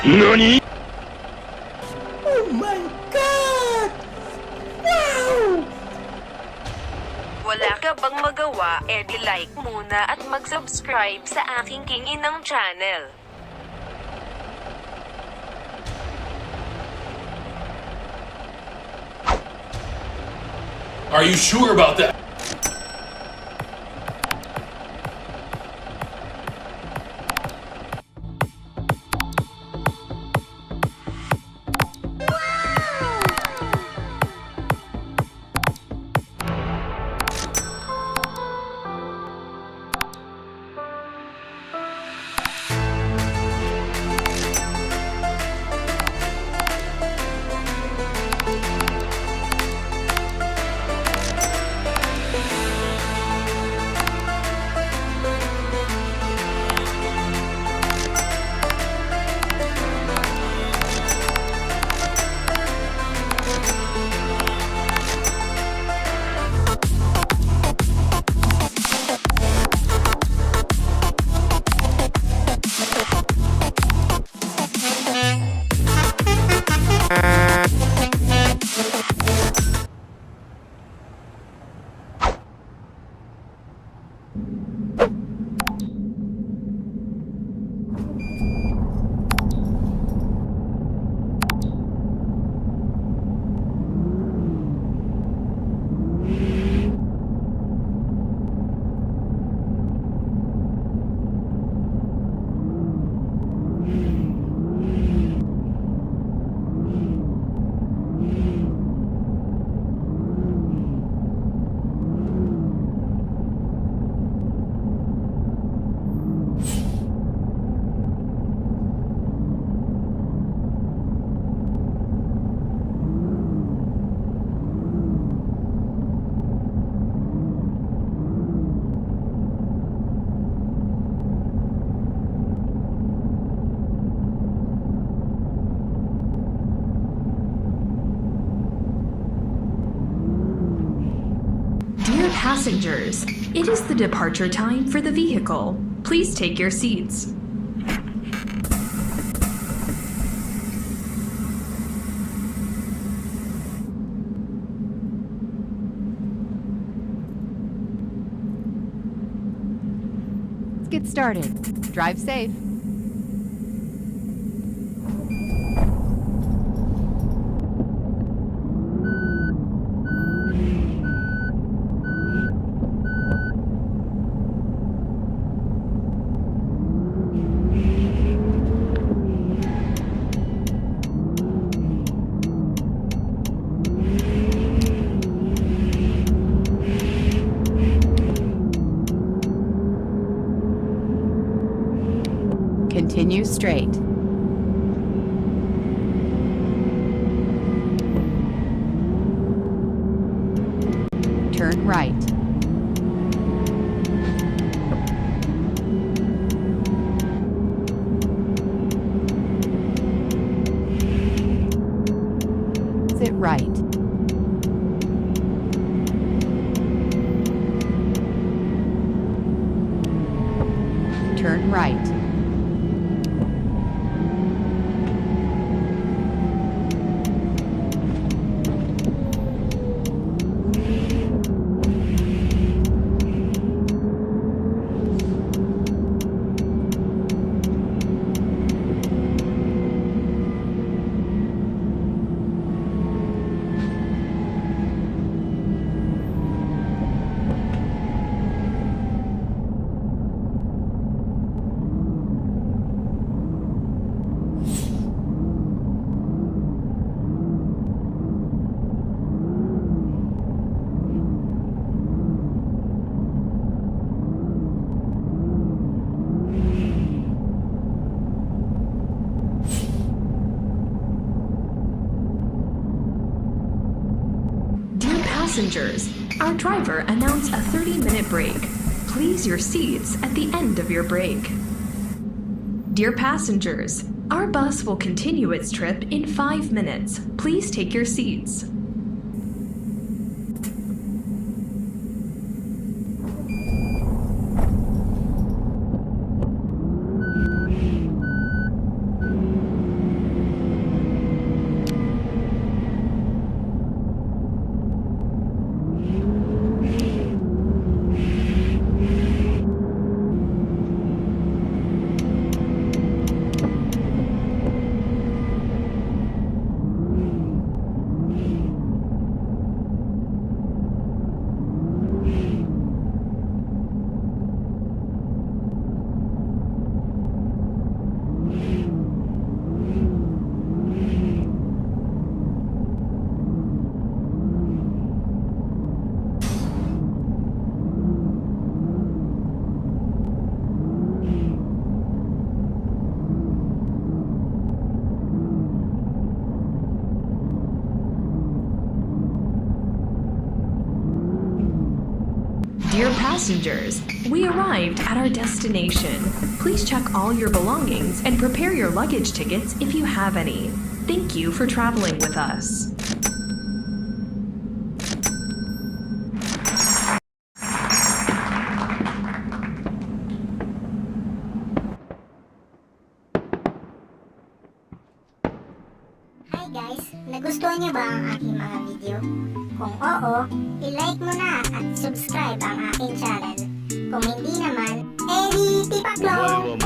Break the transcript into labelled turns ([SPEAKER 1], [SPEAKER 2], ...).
[SPEAKER 1] NANI?!
[SPEAKER 2] Oh my God! Wow!
[SPEAKER 3] Wala ka bang magawa, like muna at mag-subscribe sa aking kinginang channel.
[SPEAKER 1] Are you sure about that?
[SPEAKER 4] Passengers, it is the departure time for the vehicle. Please take your seats.
[SPEAKER 5] Let's get started. Drive safe. Continue straight. Turn right. Sit right. Turn right.
[SPEAKER 4] Passengers, our driver announced a 30-minute break. Please your seats at the end of your break. Dear passengers, our bus will continue its trip in 5 minutes. Please take your seats. passengers, we arrived at our destination. Please check all your belongings and prepare your luggage tickets if you have any. Thank you for traveling with us.
[SPEAKER 1] Hi guys! Nagustuhan niyo ba ang aking mga video? Kung oo, i-like mo na at subscribe ang aking channel. Kung hindi naman, di tipaklong!